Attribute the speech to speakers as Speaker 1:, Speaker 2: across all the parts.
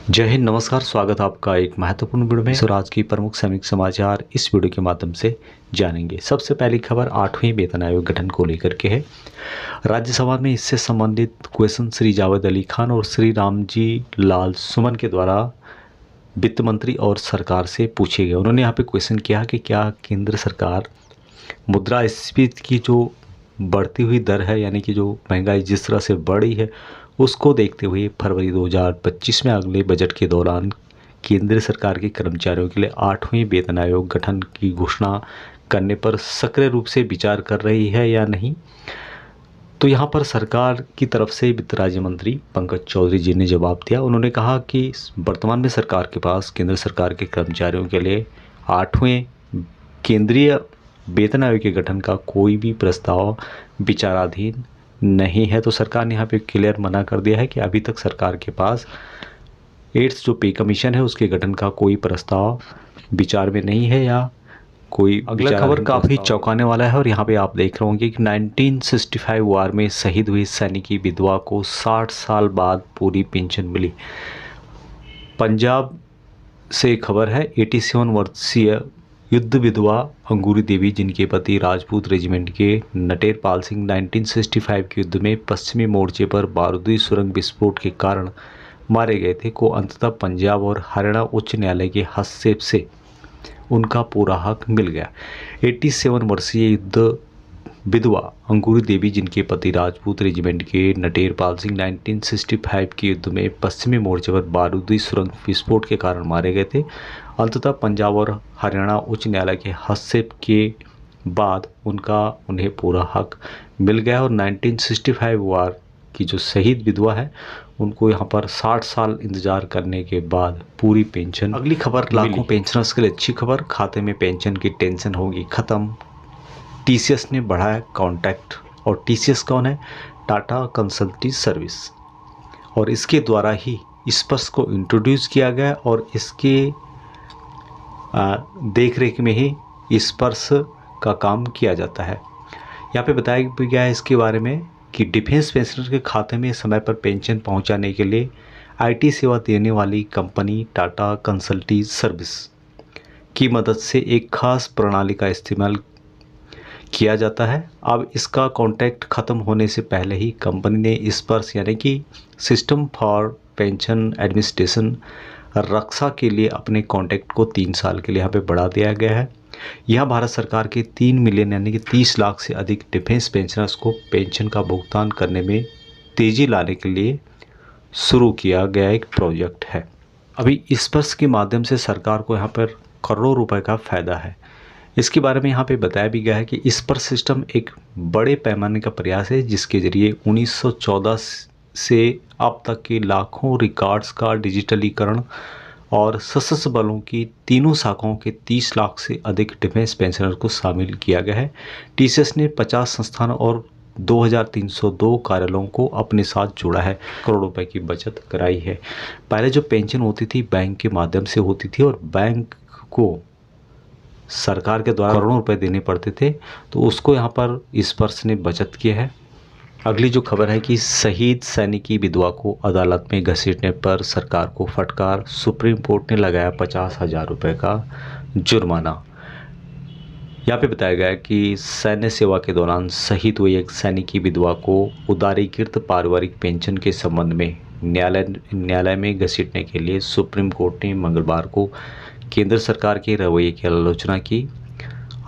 Speaker 1: जय हिंद, नमस्कार। स्वागत है आपका एक महत्वपूर्ण वीडियो में। और आज की प्रमुख सैनिक समाचार इस वीडियो के माध्यम से जानेंगे। सबसे पहली खबर 8वें वेतन आयोग गठन को लेकर के है। राज्यसभा में इससे संबंधित क्वेश्चन श्री जावेद अली खान और श्री रामजी लाल सुमन के द्वारा वित्त मंत्री और सरकार से पूछे गए। उन्होंने यहाँ पे क्वेश्चन किया कि क्या केंद्र सरकार मुद्रास्फीति की जो बढ़ती हुई दर है, यानी कि जो महंगाई जिस तरह से बढ़ी है, उसको देखते हुए फरवरी 2025 में अगले बजट के दौरान केंद्र सरकार के कर्मचारियों के लिए 8वें वेतन आयोग गठन की घोषणा करने पर सक्रिय रूप से विचार कर रही है या नहीं। तो यहाँ पर सरकार की तरफ से वित्त राज्य मंत्री पंकज चौधरी जी ने जवाब दिया। उन्होंने कहा कि वर्तमान में सरकार के पास केंद्र सरकार के कर्मचारियों के लिए 8वें केंद्रीय वेतन आयोग के गठन का कोई भी प्रस्ताव विचाराधीन नहीं है। तो सरकार ने यहाँ पे क्लियर मना कर दिया है कि अभी तक सरकार के पास 8th जो पे कमीशन है उसके गठन का कोई प्रस्ताव विचार में नहीं है या कोई। अगला खबर काफ़ी चौंकाने वाला है और यहाँ पे आप देख रहे होंगे कि 1965 वार में शहीद हुई सैनिकी विधवा को 60 साल बाद पूरी पेंशन मिली। पंजाब से खबर है। 87 वर्षीय युद्ध विधवा अंगूरी देवी, जिनके पति राजपूत रेजिमेंट के नटेर पाल सिंह 1965 के युद्ध में पश्चिमी मोर्चे पर बारूदी सुरंग विस्फोट के कारण मारे गए थे, को अंततः पंजाब और हरियाणा उच्च न्यायालय के हस्तक्षेप से उनका पूरा हक मिल गया। 87 वर्षीय युद्ध विधवा अंगूरी देवी, जिनके पति राजपूत रेजिमेंट के नटेर पाल सिंह 1965 के युद्ध में पश्चिमी मोर्चे पर बारूदी सुरंग विस्फोट के कारण मारे गए थे, अंततः पंजाब और हरियाणा उच्च न्यायालय के हस्तक्षेप के बाद उन्हें पूरा हक मिल गया और 1965 वार की जो शहीद विधवा है उनको यहाँ पर 60 साल इंतजार करने के बाद पूरी पेंशन। अगली खबर लाखों पेंशनर्स के लिए अच्छी खबर। खाते में पेंशन की टेंशन होगी खत्म। टीसीएस ने बढ़ाया कॉन्टैक्ट। और टीसीएस कौन है? Tata consulting service. और इसके द्वारा ही स्पर्श को इंट्रोड्यूस किया गया और इसके देख रेख में ही स्पर्श का काम किया जाता है। यहाँ पे बताया गया है इसके बारे में कि डिफेंस पेंशनर के खाते में समय पर पेंशन पहुँचाने के लिए आईटी सेवा देने वाली कंपनी टाटा कंसल्टिंग सर्विस की मदद से एक खास प्रणाली का इस्तेमाल किया जाता है। अब इसका कॉन्ट्रैक्ट ख़त्म होने से पहले ही कंपनी ने स्पर्श यानी कि सिस्टम फॉर पेंशन एडमिनिस्ट्रेशन रक्षा के लिए अपने कॉन्ट्रैक्ट को 3 साल के लिए यहाँ पे बढ़ा दिया गया है। यह भारत सरकार के 3 मिलियन यानी कि 30 लाख से अधिक डिफेंस पेंशनर्स को पेंशन का भुगतान करने में तेज़ी लाने के लिए शुरू किया गया एक प्रोजेक्ट है। अभी स्पर्श के माध्यम से सरकार को यहाँ पर करोड़ों रुपए का फ़ायदा है। इसके बारे में यहाँ पे बताया भी गया है कि स्पर्श सिस्टम एक बड़े पैमाने का प्रयास है जिसके ज़रिए 1914 से अब तक के लाखों रिकॉर्ड्स का डिजिटलीकरण और सशस्त्र बलों की तीनों शाखाओं के 30 लाख से अधिक डिफेंस पेंशनर को शामिल किया गया है। टीसीएस ने 50 संस्थान और 2302 कार्यालयों को अपने साथ जोड़ा है, करोड़ों रुपए की बचत कराई है। पहले जो पेंशन होती थी बैंक के माध्यम से होती थी और बैंक को सरकार के द्वारा करोड़ों रुपए देने पड़ते थे, तो उसको यहाँ पर स्पर्श ने बचत किया है। अगली जो खबर है कि शहीद सैनिकी विधवा को अदालत में घसीटने पर सरकार को फटकार। सुप्रीम कोर्ट ने लगाया 50,000 रुपये का जुर्माना। यहाँ पे बताया गया है कि सैन्य सेवा के दौरान शहीद हुई एक सैनिकी विधवा को उदारीकृत पारिवारिक पेंशन के संबंध में न्यायालय में घसीटने के लिए सुप्रीम कोर्ट ने मंगलवार को केंद्र सरकार के रवैये की आलोचना की।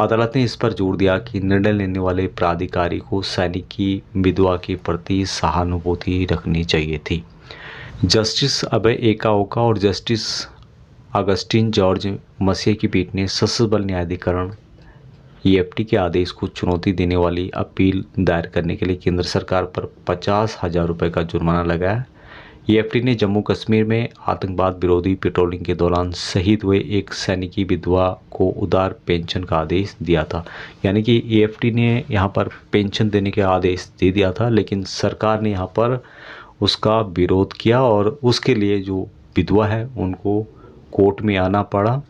Speaker 1: अदालत ने इस पर जोर दिया कि निर्णय लेने वाले प्राधिकारी को सैनिकी विधवा के प्रति सहानुभूति रखनी चाहिए थी। जस्टिस अभय एकाओका और जस्टिस अगस्टिन जॉर्ज मसीह की पीठ ने सशस्त्र बल न्यायाधिकरण ईएफटी के आदेश को चुनौती देने वाली अपील दायर करने के लिए केंद्र सरकार पर 50,000 रुपये का जुर्माना लगाया। ईएफटी ने जम्मू कश्मीर में आतंकवाद विरोधी पेट्रोलिंग के दौरान शहीद हुए एक सैनिकी विधवा को उदार पेंशन का आदेश दिया था। यानी कि ईएफटी ने यहाँ पर पेंशन देने का आदेश दे दिया था, लेकिन सरकार ने यहाँ पर उसका विरोध किया और उसके लिए जो विधवा है उनको कोर्ट में आना पड़ा।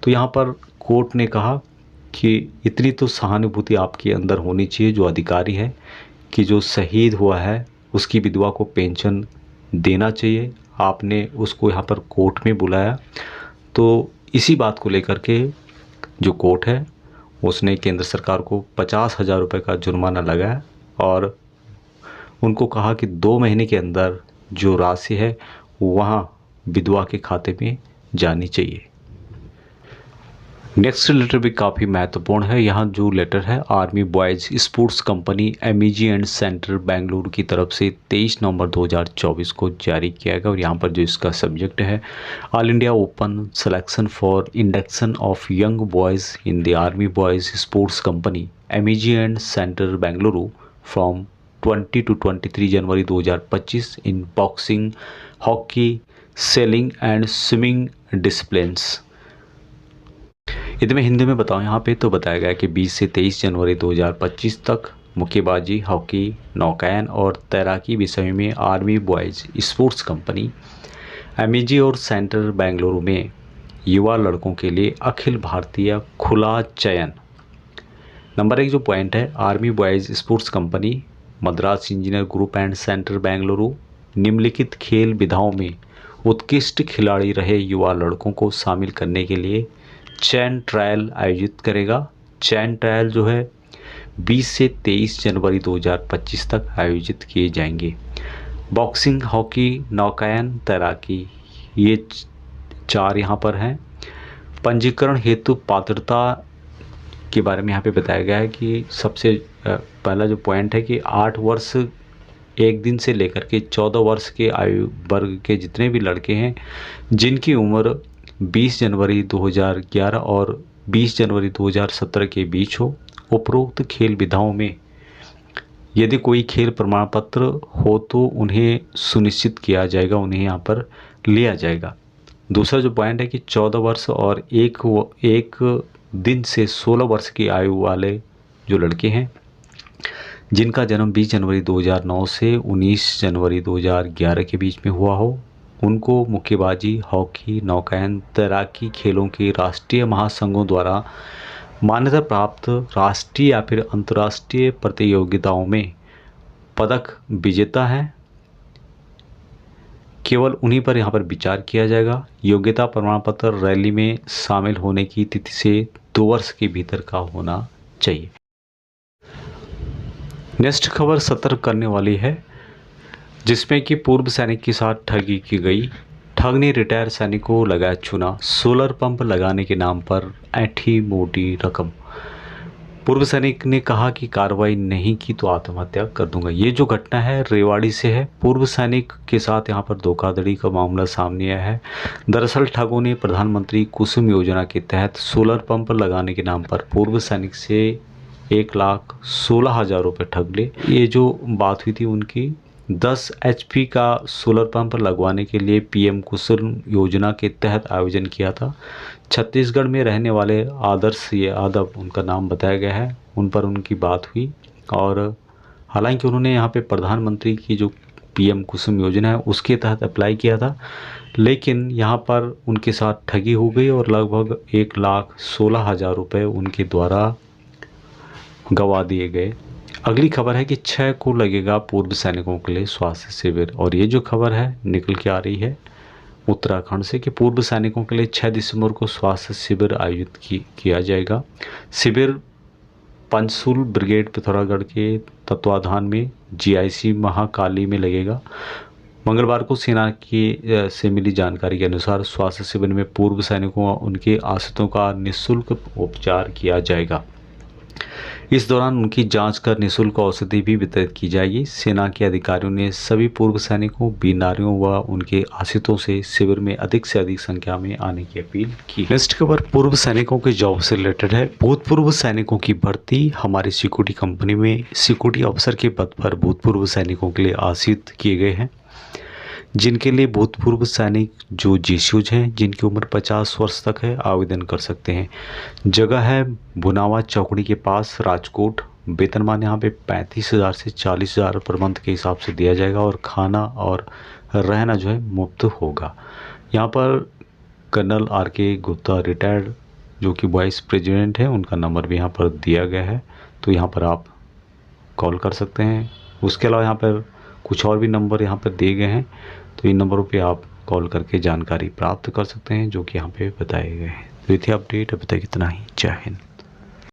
Speaker 1: तो यहाँ पर कोर्ट ने कहा कि इतनी तो सहानुभूति आपके अंदर होनी चाहिए जो अधिकारी है कि जो शहीद हुआ है उसकी विधवा को पेंशन देना चाहिए। आपने उसको यहाँ पर कोर्ट में बुलाया। तो इसी बात को लेकर के जो कोर्ट है उसने केंद्र सरकार को 50,000 रुपये का जुर्माना लगाया और उनको कहा कि 2 महीने के अंदर जो राशि है वहाँ विधवा के खाते में जानी चाहिए। नेक्स्ट लेटर भी काफ़ी महत्वपूर्ण है। यहाँ जो लेटर है army boys sports company MEG and centre Bengaluru की तरफ से 23 नवंबर 2024 को जारी किया गया और यहाँ पर जो इसका सब्जेक्ट है all India open selection for induction of young boys in the army boys sports company MEG and centre Bengaluru from 20 to 23 January 2025 in boxing, hockey, selling and swimming disciplines. यदि मैं हिंदी में बताऊं यहाँ पे तो बताया गया कि 20 से 23 जनवरी 2025 तक मुक्केबाजी, हॉकी, नौकायन और तैराकी विषय में army boys sports company MEG और सेंटर बेंगलुरु में युवा लड़कों के लिए अखिल भारतीय खुला चयन। नंबर 1 जो पॉइंट है, army boys sports company Madras engineer group and centre Bengaluru निम्नलिखित खेल विधाओं में उत्कृष्ट खिलाड़ी रहे युवा लड़कों को शामिल करने के लिए चयन ट्रायल आयोजित करेगा। चयन ट्रायल जो है 20 से 23 जनवरी 2025 तक आयोजित किए जाएंगे। बॉक्सिंग, हॉकी, नौकायन, तैराकी, ये 4 यहाँ पर हैं। पंजीकरण हेतु पात्रता के बारे में यहाँ पे बताया गया है कि सबसे पहला जो पॉइंट है कि 8 वर्ष 1 दिन से लेकर के 14 वर्ष के आयु वर्ग के जितने भी लड़के हैं जिनकी उम्र 20 जनवरी 2011 और 20 जनवरी 2017 के बीच हो, उपरोक्त खेल विधाओं में यदि कोई खेल प्रमाण पत्र हो तो उन्हें सुनिश्चित किया जाएगा, उन्हें यहाँ पर लिया जाएगा। दूसरा जो पॉइंट है कि 14 वर्ष और एक दिन से 16 वर्ष की आयु वाले जो लड़के हैं जिनका जन्म 20 जनवरी 2009 से 19 जनवरी 2011 के बीच में हुआ हो, उनको मुक्केबाजी, हॉकी, नौकायन, तैराकी खेलों के राष्ट्रीय महासंघों द्वारा मान्यता प्राप्त राष्ट्रीय या फिर अंतर्राष्ट्रीय प्रतियोगिताओं में पदक विजेता हैं, केवल उन्हीं पर यहाँ पर विचार किया जाएगा। योग्यता प्रमाण पत्र रैली में शामिल होने की तिथि से 2 वर्ष के भीतर का होना चाहिए। नेक्स्ट खबर सतर्क करने वाली है, जिसमें कि पूर्व सैनिक के साथ ठगी की गई। ठग ने रिटायर सैनिक को लगाया चूना, सोलर पंप लगाने के नाम पर ऐंठी मोटी रकम। पूर्व सैनिक ने कहा कि कार्रवाई नहीं की तो आत्महत्या कर दूंगा। ये जो घटना है रेवाड़ी से है। पूर्व सैनिक के साथ यहाँ पर धोखाधड़ी का मामला सामने आया है। दरअसल ठगों ने प्रधानमंत्री कुसुम योजना के तहत सोलर पंप लगाने के नाम पर पूर्व सैनिक से 1,16,000 रुपये ठग ले। ये जो बात हुई थी उनकी 10 HP का सोलर पंप लगवाने के लिए PM कुसुम योजना के तहत आयोजन किया था। छत्तीसगढ़ में रहने वाले आदर्श यादव उनका नाम बताया गया है, उन पर उनकी बात हुई और हालांकि उन्होंने यहाँ पे प्रधानमंत्री की जो PM कुसुम योजना है उसके तहत अप्लाई किया था, लेकिन यहाँ पर उनके साथ ठगी हो गई और लगभग 1,16,000 रुपये उनके द्वारा गंवा दिए गए। अगली खबर है कि 6 को लगेगा पूर्व सैनिकों के लिए स्वास्थ्य शिविर और ये जो खबर है निकल के आ रही है उत्तराखंड से कि पूर्व सैनिकों के लिए 6 दिसंबर को स्वास्थ्य शिविर आयोजित किया जाएगा। शिविर पंचसूल ब्रिगेड पिथौरागढ़ के तत्वाधान में GIC महाकाली में लगेगा। मंगलवार को सेना की से मिली जानकारी के अनुसार स्वास्थ्य शिविर में पूर्व सैनिकों और उनके आश्रितों का निःशुल्क उपचार किया जाएगा। इस दौरान उनकी जांच कर निःशुल्क औषधि भी वितरित की जाएगी। सेना के अधिकारियों ने सभी पूर्व सैनिकों, बीमारियों व उनके आश्रितों से शिविर में अधिक से अधिक संख्या में आने की अपील की। नेक्स्ट खबर पूर्व सैनिकों के जॉब से रिलेटेड है। भूतपूर्व सैनिकों की भर्ती। हमारी सिक्योरिटी कंपनी में सिक्योरिटी अफसर के पद पर भूतपूर्व सैनिकों के लिए आश्रित किए गए हैं, जिनके लिए भूतपूर्व सैनिक जो GCOs हैं जिनकी उम्र 50 वर्ष तक है आवेदन कर सकते हैं। जगह है भुनावा चौकड़ी के पास, राजकोट। वेतनमान यहाँ पे 35,000 से 40,000 पर मंथ के हिसाब से दिया जाएगा और खाना और रहना जो है मुफ्त होगा। यहाँ पर कर्नल RK गुप्ता रिटायर्ड जो कि वाइस प्रेसिडेंट है, उनका नंबर भी यहाँ पर दिया गया है, तो यहाँ पर आप कॉल कर सकते हैं। उसके अलावा यहाँ पर कुछ और भी नंबर यहाँ पर दिए गए हैं, तो इन नंबरों पे आप कॉल करके जानकारी प्राप्त कर सकते हैं, जो कि यहाँ पे बताए गए हैं। तो ये थी अपडेट, अभी तक इतना ही। जय हिंद।